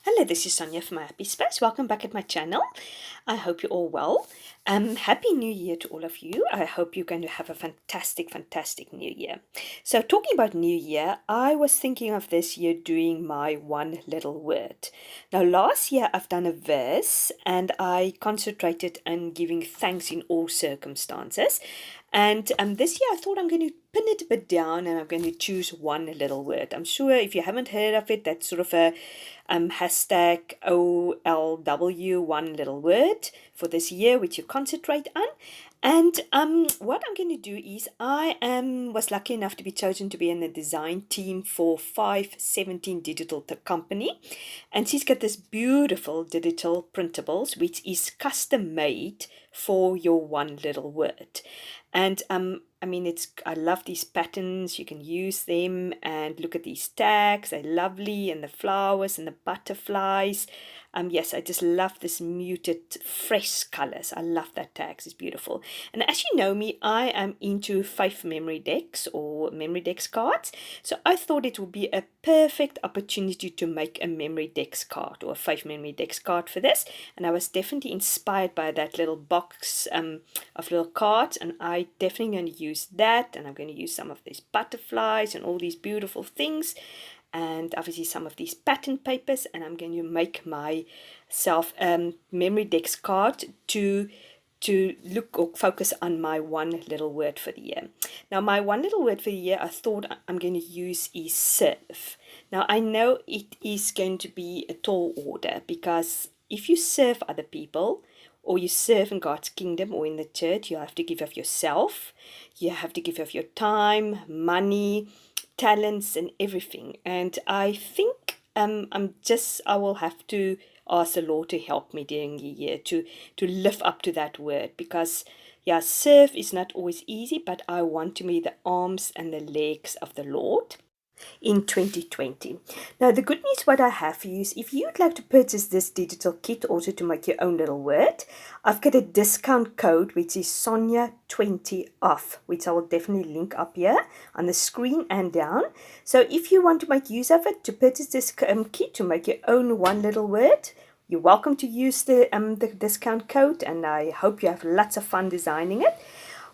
Hello, this is Sonia from My Happy Space. Welcome back at my channel. I hope you're all well. Happy New Year to all of you. I hope you're going to have a fantastic New Year. So talking about New Year, I was thinking of this year doing my one little word. Now last year I've done a verse and I concentrated on giving thanks in all circumstances. And this year I thought I'm going to pin it a bit down and I'm going to choose one little word. I'm sure if you haven't heard of it, that's sort of a hashtag OLW, one little word for this year, which you concentrate on. And what I'm going to do is was lucky enough to be chosen to be in the design team for 517Digital, the company. And she's got this beautiful digital printables, which is custom made for your one little word. And I mean, I love these patterns. You can use them and look at these tags. They're lovely, and the flowers and the butterflies. Yes, I just love this muted, fresh colors. I love that tags. It's beautiful. And as you know me, I am into MemoryDex or MemoryDex cards. So I thought it would be a perfect opportunity to make a MemoryDex card or a MemoryDex card for this. And I was definitely inspired by that little box of little cards, and I definitely going to use that. And I'm going to use some of these butterflies and all these beautiful things, and obviously some of these pattern papers, and I'm going to make myself MemoryDex card to look or focus on my one little word for the year. Now my one little word for the year I thought I'm going to use is serve. Now I know it is going to be a tall order, because if you serve other people or you serve in God's kingdom or in the church, you have to give of yourself, you have to give of your time, money, talents and everything. And I think I will have to ask the Lord to help me during the year to live up to that word, because yeah, serve is not always easy, but I want to be the arms and the legs of the Lord in 2020. Now the good news what I have for you is, if you'd like to purchase this digital kit also to make your own little word, I've got a discount code which is Sonia20 off, which I will definitely link up here on the screen and down. So if you want to make use of it to purchase this kit to make your own one little word, you're welcome to use the discount code, and I hope you have lots of fun designing it.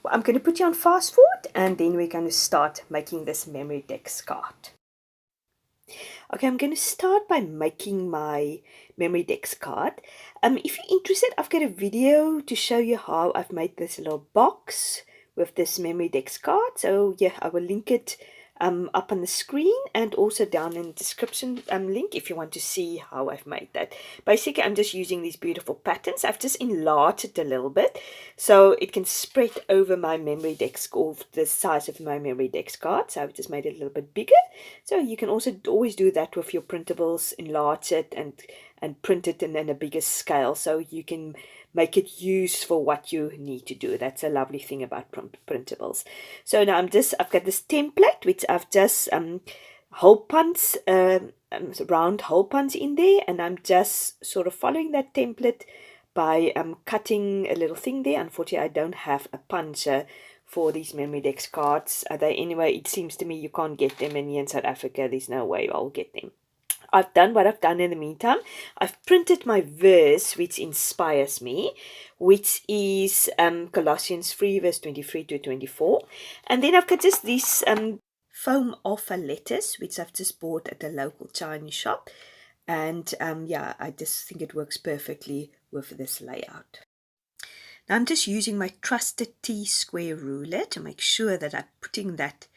Well, I'm going to put you on fast forward, and then we're going to start making this MemoryDex card. Okay, I'm going to start by making my MemoryDex card. If you're interested, I've got a video to show you how I've made this little box with this MemoryDex card. So yeah, I will link it up on the screen and also down in the description link if you want to see how I've made that. Basically, I'm just using these beautiful patterns. I've just enlarged it a little bit so it can spread over my MemoryDex, or the size of my MemoryDex card. So I've just made it a little bit bigger. So you can also always do that with your printables, enlarge it and print it in a bigger scale, so you can make it used for what you need to do. That's a lovely thing about printables. So now I've got this template which I've just hole punch, round hole punch in there, and I'm just sort of following that template by cutting a little thing there. Unfortunately, I don't have a puncher for these MemoryDex cards. Anyway, it seems to me you can't get them in South Africa. There's no way I'll get them. I've done what I've done in the meantime. I've printed my verse, which inspires me, which is Colossians 3, verse 23 to 24. And then I've got just these foam alpha letters, which I've just bought at the local Chinese shop. And yeah, I just think it works perfectly with this layout. Now I'm just using my trusted T-square ruler to make sure that I'm putting that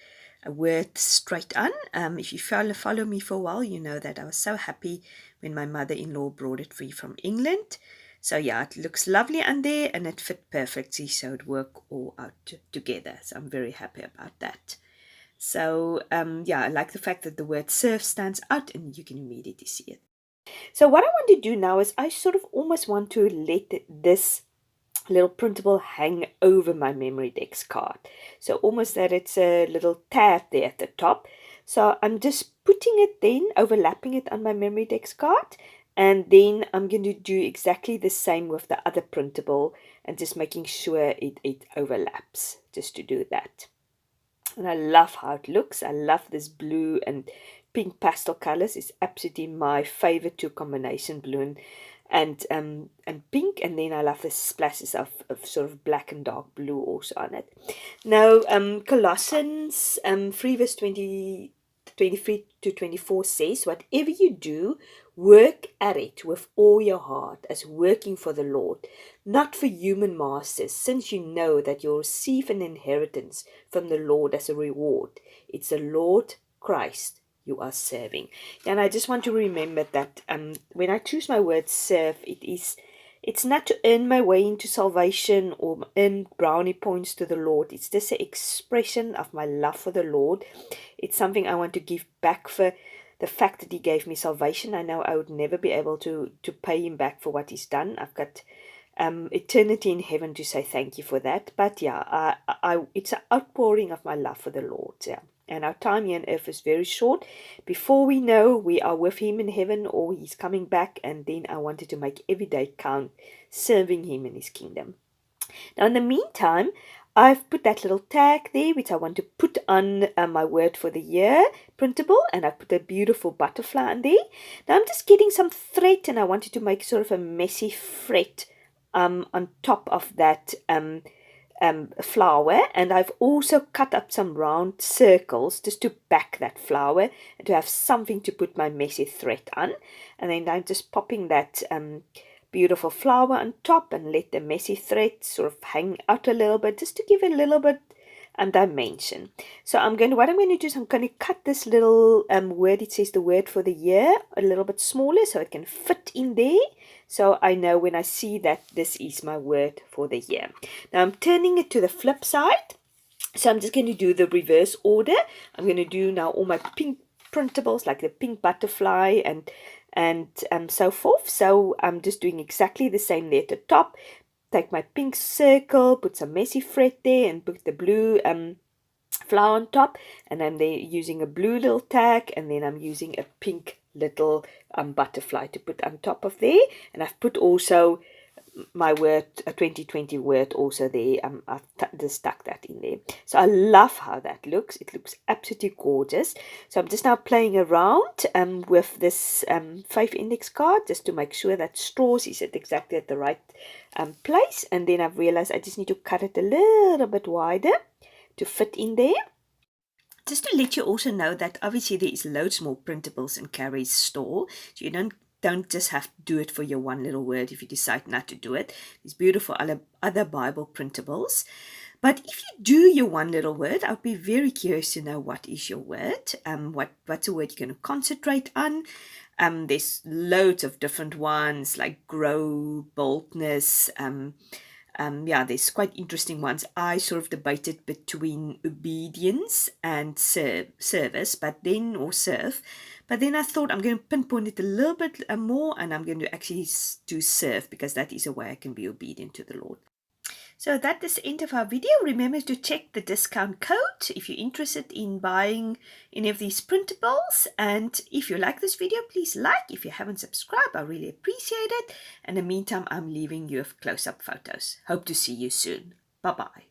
word straight on. If you follow me for a while, you know that I was so happy when my mother-in-law brought it free from England. So yeah, it looks lovely on there and it fit perfectly, so it worked all out together. So I'm very happy about that. So yeah, I like the fact that the word serve stands out and you can immediately see it. So what I want to do now is I sort of almost want to let this little printable hang over my MemoryDex card, so almost that it's a little tab there at the top. So I'm just putting it then, overlapping it on my MemoryDex card, and then I'm going to do exactly the same with the other printable and just making sure it overlaps, just to do that. And I love how it looks. I love this blue and pink pastel colors. It's absolutely my favorite two combination, blue and pink, and then I love the splashes of sort of black and dark blue also on it. Now Colossians 3 verse 23 to 24 says, whatever you do, work at it with all your heart as working for the Lord, not for human masters, since you know that you'll receive an inheritance from the Lord as a reward. It's the Lord Christ you are serving. And I just want to remember that when I choose my word serve, it's not to earn my way into salvation or earn brownie points to the Lord. It's just an expression of my love for the Lord. It's something I want to give back for the fact that He gave me salvation. I know I would never be able to pay Him back for what He's done. I've got eternity in heaven to say thank you for that. But yeah, it's an outpouring of my love for the Lord. Yeah. And our time here on earth is very short. Before we know, we are with Him in heaven or He's coming back. And then I wanted to make every day count, serving Him in His kingdom. Now, in the meantime, I've put that little tag there, which I want to put on my word for the year printable. And I've put a beautiful butterfly on there. Now, I'm just getting some thread, and I wanted to make sort of a messy fret on top of that flower, and I've also cut up some round circles just to back that flower and to have something to put my messy thread on. And then I'm just popping that beautiful flower on top and let the messy thread sort of hang out a little bit just to give it a little bit dimension. So what I'm going to do is I'm going to cut this little word, it says the word for the year, a little bit smaller so it can fit in there. So I know when I see that this is my word for the year. Now I'm turning it to the flip side. So I'm just going to do the reverse order. I'm going to do now all my pink printables, like the pink butterfly and so forth. So I'm just doing exactly the same there at the top. Take my pink circle, put some messy thread there, and put the blue flower on top. And I'm there using a blue little tag, and then I'm using a pink little butterfly to put on top of there. And I've put also my word, a 2020 word also there. I've just stuck that in there. So I love how that looks. It looks absolutely gorgeous. So I'm just now playing around with this 5 index card just to make sure that straws is exactly at the right place. And then I've realized I just need to cut it a little bit wider to fit in there. Just to let you also know that obviously there is loads more printables in Carrie's store. So you don't just have to do it for your one little word if you decide not to do it. There's beautiful other Bible printables. But if you do your one little word, I'll be very curious to know what is your word. What's a word you're going to concentrate on? There's loads of different ones like grow, boldness. There's quite interesting ones. I sort of debated between obedience and service, but then I thought I'm going to pinpoint it a little bit more, and I'm going to actually do serve, because that is a way I can be obedient to the Lord. So that is the end of our video. Remember to check the discount code if you're interested in buying any of these printables. And if you like this video, please like. If you haven't subscribed, I really appreciate it. In the meantime, I'm leaving you with close-up photos. Hope to see you soon. Bye-bye.